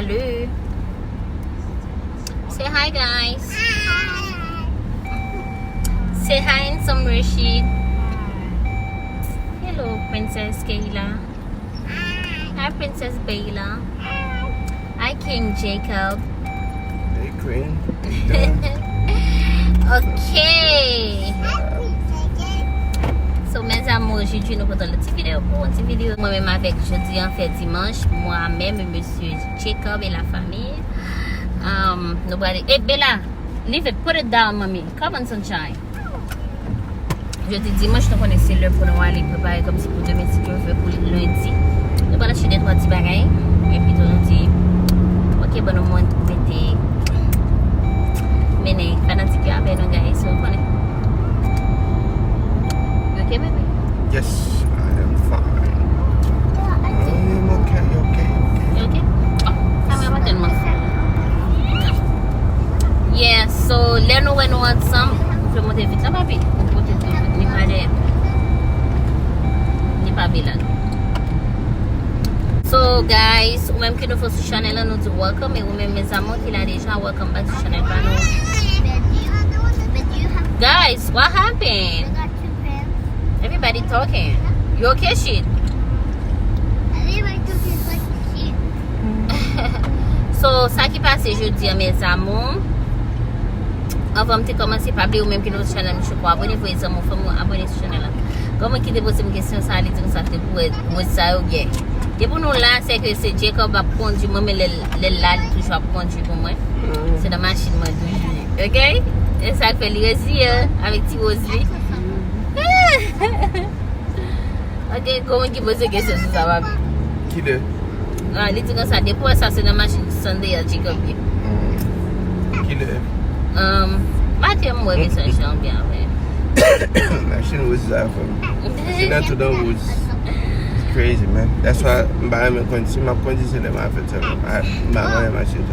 Salut. Say hi, guys. Say hi in some Rashid. Hello, Princess Kayla. Hi, Princess Bayla. Hi, King Jacob. Hey, Queen. Ok. So, mes amours, aujourd'hui, nous faisons une petite vidéo. Moi-même avec jeudi, en fait, dimanche. Moi-même, monsieur Jacob et la famille. Nobody. Hey, Bella, leave it. Put it down, mommy. Come on, sunshine. Jeudi, dimanche, nous connaissons l'heure pour nous aller préparer comme si pour demain, si tu veux, pour lundi. Nous allons acheter des trois petits bagages. Et puis, nous dit, ok, bon, nous mettez. Mene, fanatique avec nous, guys. So, on est. You okay, baby? Yes, I am fine. I'm okay. You okay? Oh, I'm about to know. Yeah, so let know when you want some. Je vais monter vite là, papi. Ni pas bilan. So guys, ou même qui nous faut sur channel, nous disons welcome. Et ou même mes amours qui l'a déjà, welcome back to channel. Guys, what happened? Everybody talking. You okay, shit? So, ça qui passe jeudi à mes amours. Avant de commencer par oublier ou même que notre channel je crois abonnez-vous les amours faites-moi abonner sur channel là. Comment qui dépose une question ça allait dire ça pour ça ou bien. Et pour nous là c'est que c'est Jacob va conduire moi mais le là toujours conduire pour moi. C'est la machine moi toujours. OK? Et ça fait les yeux avec petit Rosie. OK, comment qui pose une question ça va? Qui de? Ah, il dit comme ça dépose ça c'est la machine Sunday à Jacob. Qui de? Mathieu moi bien ça j'aime bien ouais. Machine was c'est not to the woods. It's crazy, man. That's why I'm condition my condition in my machine.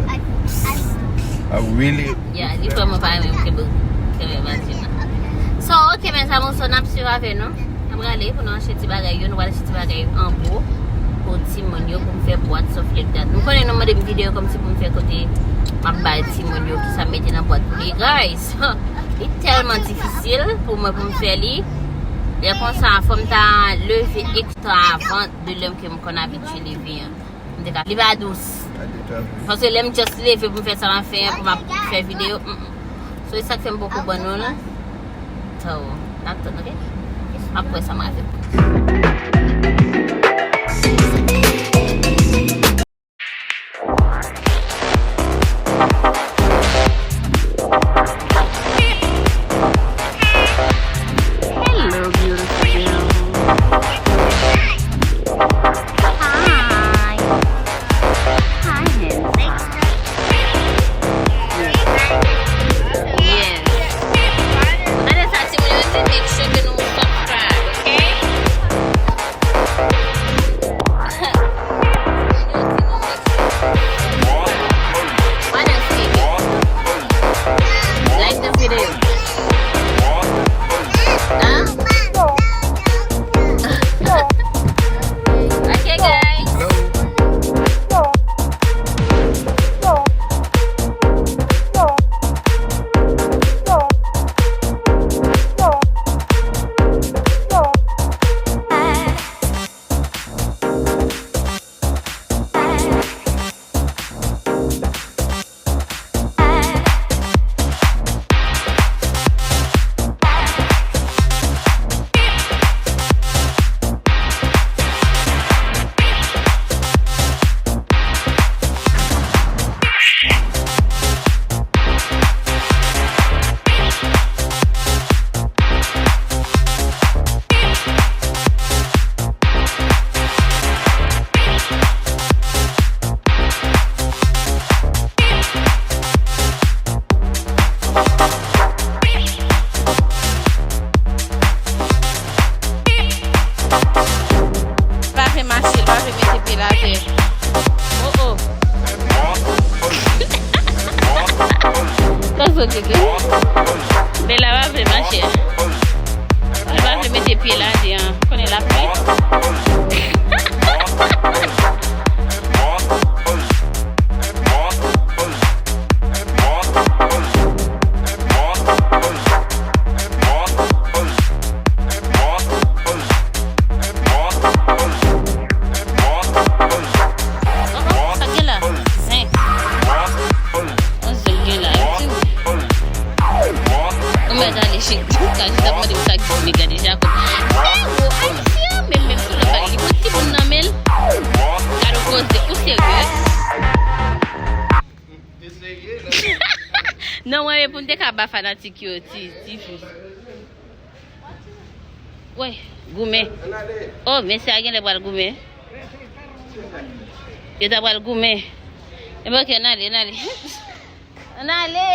I really yeah, il faut me parler même que machine. So, OK, mes amis, on a sur avec nous. On va aller pour nous acheter des bagages, nous allons acheter des bagages en gros pour Timonio pour me faire boîte sauf like that. Nous connaissons des vidéos comme si pour me faire côté ma balle Timonio qui ça mettait dans boîte pour les guys. C'est tellement difficile pour moi pour me faire li. Et comme ça, faut me ta lever extra avant de l'homme que me connais habitué lever. On dit lever à douce. Parce que l'aime juste lever pour me faire ça en faire pour ma faire vidéo. So c'est ça qui fait beaucoup bon là. So, that's it, okay? Après ça m'a fait. mwen gade chik. Kan jit ap mwen di mwen sa gine gade Jacob. Aisyen, men sou le bagi. Li poti pou nan mel. Gado kos de ou serious. Non, wè pou nte ka ba fanatik yo ti fous. Wè, goume. Oh, men se agen le bral goume. Yo ta bral goume. E mwen ke nale. Nale.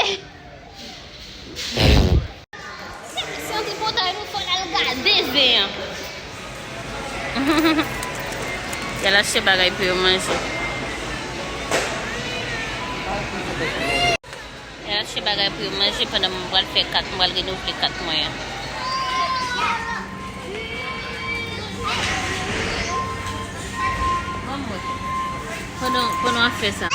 Se yon ti pota yon fon al gade zbe yon. Yal achete bagay pou yo manje. Yal achete bagay pou yo manje pendant mwen wal fè 4 mwen wal renouveler 4 mois. Pendant on fait ça.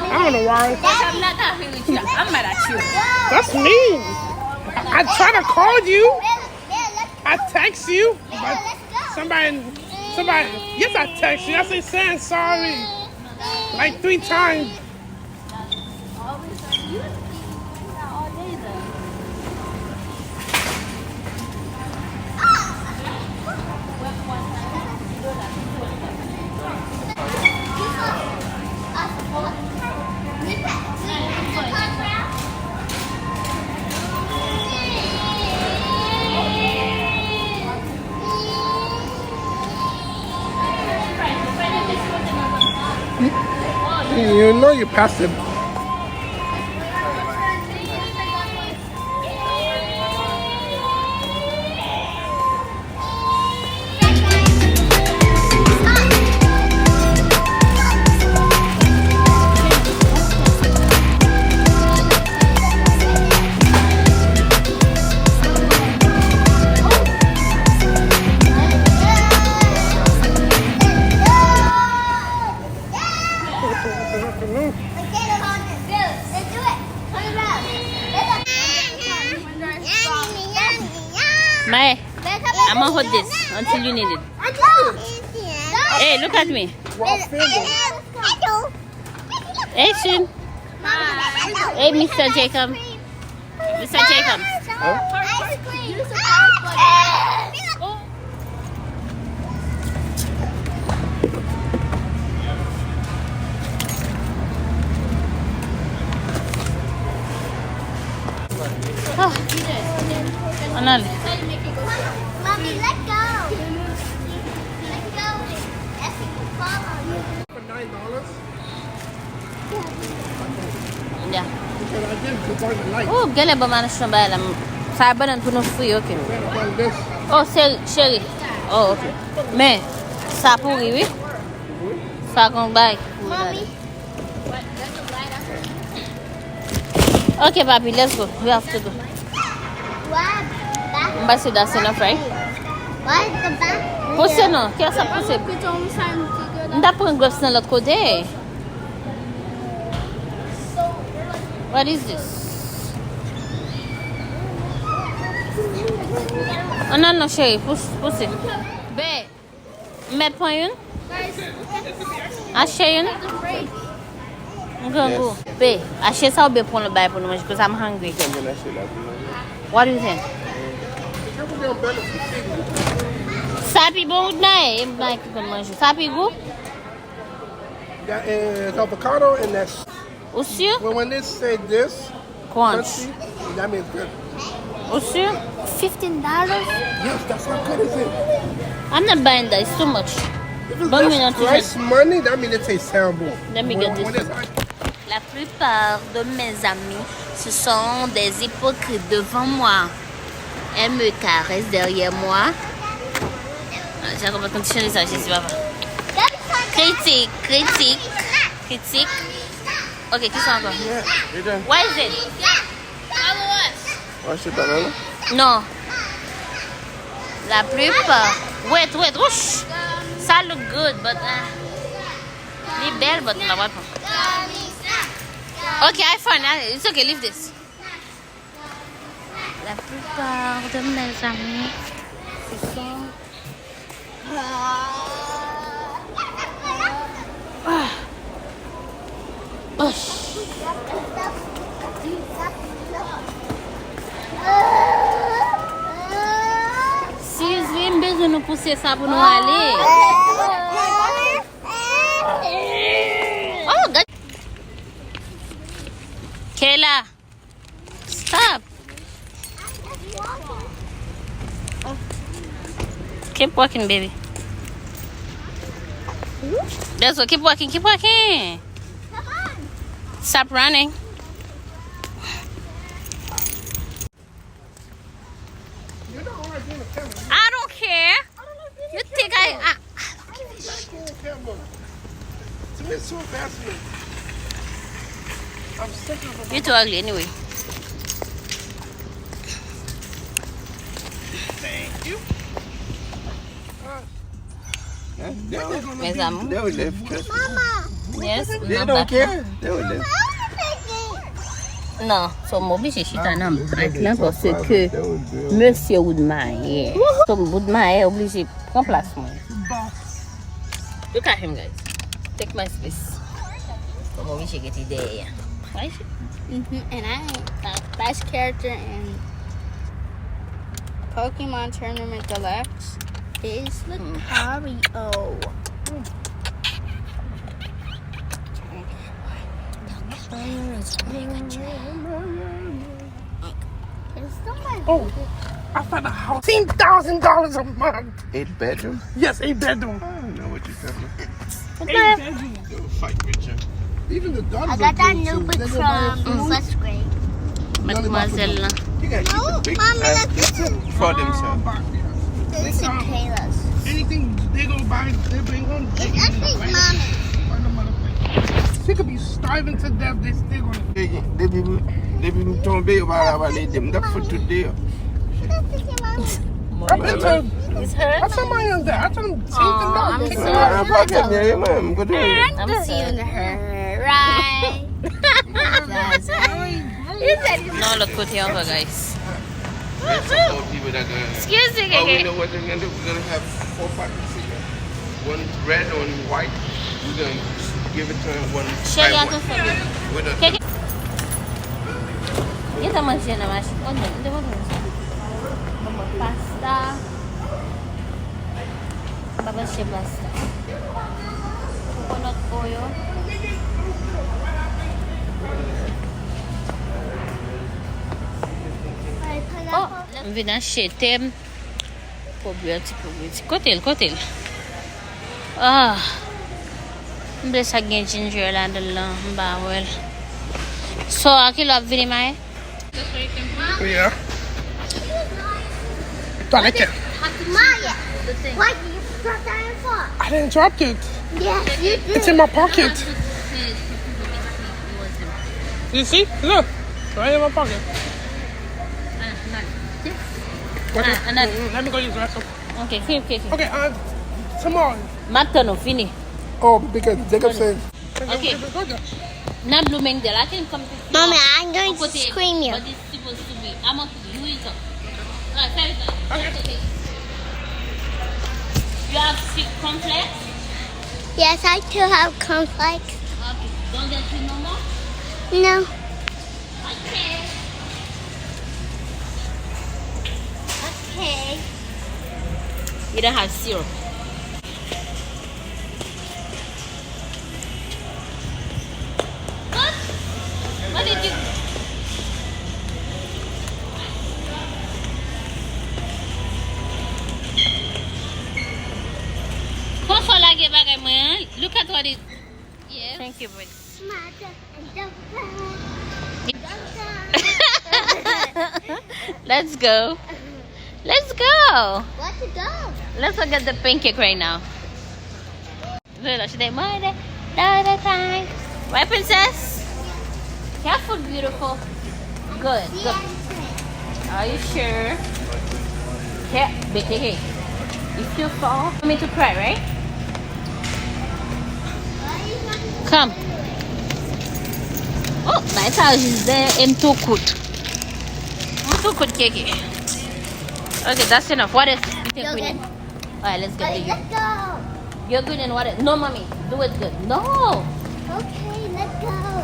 I don't know why. I'm not happy with you. I'm mad at you. That's mean. I try to call you. I text you. But somebody. Yes, I text you. I say saying sorry like 3 times. You know you passed it. Mae, I'm gonna hold this until you need it. Hey, look at me. Hey, Shin. Hey, Mr. Jacob. Mr. Jacob. Oh. Anal. Mommy, let go. Let go. Effie will follow you. For $9? Yeah. Because I did to burn the light. Oh, gale ba man siya ba alam? Sabanan po no free, okay. On this. Oh, Sherry. Oh, okay. Me, sa puri, oui? Sa kong bay. Mommy. Okay, papi, let's go. We have to go. What? Mbasi that's enough, right? What? The back? Puse no, kaya sa puse. Nda po yung gloves na lot ko de. What is this? Oh, no, Sherry, puse. Be, met po yun? Ashe yun? Go. Be, ashe sa be po na bay po naman because I'm hungry. What do you think? Sapi bon na eh. Sapi go? That is avocado and that's. O sûr? Well, when they say this, Crunch. crunchy, that means good. O sûr? $15? Yes, that's how good is it. I'm not buying that. It's too much. If it's Bon, less price money, that means it tastes terrible. Let me get When this. it's high- La plupart de mes amis, ce sont des hypocrites devant moi. Elles me caressent derrière moi. J'ai compris conditionner ça, je sais pas. Critique. Ok, qui sont encore? Yeah, you done. What is it? Wash your banana. Non. La plupart. Wait. Whoosh. Ça look good, but. Li belle, but la what? Okay, I found it. It's okay, leave this. La plupart de mes amis sont... Si j'ai besoin de pousser ça pour nous aller. Oh, God. Kayla, stop. Keep walking, baby. That's what. Keep walking. Keep walking. Come on. Stop running. I don't care. You think I To me, it's so fascinating. I'm sick of it. You're too ugly anyway. Thank you. Mes amours. They will live. Trust me. Mama. Yes. They don't care. They will live. Non, so m'oblige chita nan brak lan parce que Monsieur Woodman, so Woodman oblige prend place moi. Look at him, guys. Take my space. So m'oblige get it there. Right? And best character in Pokemon Tournament Deluxe is Lucario. Oh, I found a house. $10,000 a month. 8 bedroom? Yes, 8 bedroom. I don't know what you're talking about. 8 bedroom. Go fight with you. Even the daughters I got are that good, too. notebook They go buy a from food. first grade. Mademoiselle là. You gotta keep No, the big Mommy, ass look. pizza for themselves. This is Kayla's. Anything they go buy, they bring home. They It's eat it, actually right? Mommy. Or the motherfucker. She could be starving to death. They still gonna. They be tombé about them. That's for today. I've been told. It's her. I told my young dad. I told him I'm $10,000. sorry. I'm pocket there, man. Go do it. I'm Seeing sorry. her, right? That's right. No, look put here over, guys. There's some more people that gonna. Excuse me, Oh, we Keke. know what they're gonna do. We're gonna have 4 packets here. One red, one white. We're gonna give it to him one Share by your one. family. With a- Keke. Kita masih na masih. Oh, hindi mo pasta. Baba siya pasta. Coconut oil. Oh, m vin achete probiotic. Kotel. Ah. M ble sa gen ginger la de lan. Ba wel. So, aki love vini mae? Yeah. Toilet. Maya, why did you drop that in for? I didn't drop it. Yes, you did. It's in my pocket. You see? Look. Right in my pocket. Okay. Let me go use the restroom. Okay, okay. Okay, tomorrow. Maintenant, fini. Oh, because Jacob said. Okay. Now blooming there. I can come to Mommy, I'm going to scream you. But it's supposed to be. I'm going to do it. Alright, very good. Okay. You have sick complex? Yes, I still have conflict. Okay. Don't get you no more? No. Okay. Okay. You don't have syrup. What did you... Look at what it... Yes. Thank you, buddy. Let's go. Let's go. What to go? Let's look at the pancake right now. Right, princess? Careful, beautiful. Good. Are you sure? Yeah, hey. If you fall, you want me to cry, right? Come. Oh, my house is there in too good. Too good, Kiki. Okay, that's enough. What else? You think we need? Alright, let's get to you. Let's go. You're good and what else? No, mommy. Do it good. No. Okay, let's go.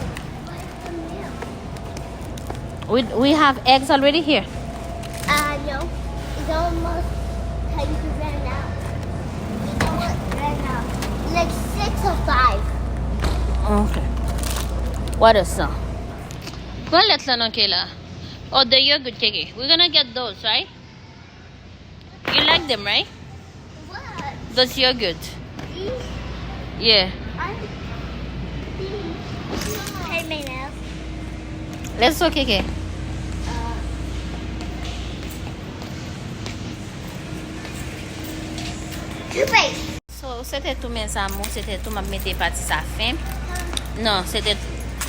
We have eggs already here. No. It's almost time to run out. It's almost ran out. Like 6 or 5. Okay. What else? Go let's learn, Kayla. Oh, the yogurt, Kiki. We're gonna get those, right? You like them, right? What? Those yogurt. These? Yeah. Hey, Menm. Let's go, Kiki. So, c'était tout mes amours, c'était tout ma mette parti sa fin. Non, c'était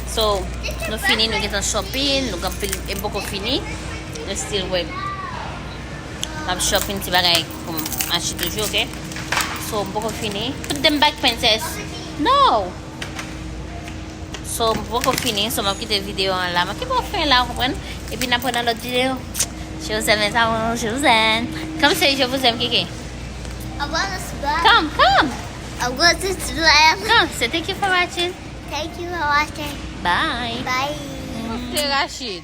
so nous fini, nous getons shopping, nous avons beaucoup fini. Nous still wait. Nous shopping ti bagay comme acheter toujours, okay? So beaucoup fini. Put them back, princess. No. So beaucoup fini, so m'a quitter vidéo en là. Mais qui va faire là, comprendre? Et puis nous prenons l'autre vidéo. Je vous aime mes amours, je vous aime. Comme c'est je vous aime, Kiki. I want to subscribe. Come. I want to subscribe. Come. So thank you for watching. Thank you for watching. Bye. Bye. Okay, Rashid.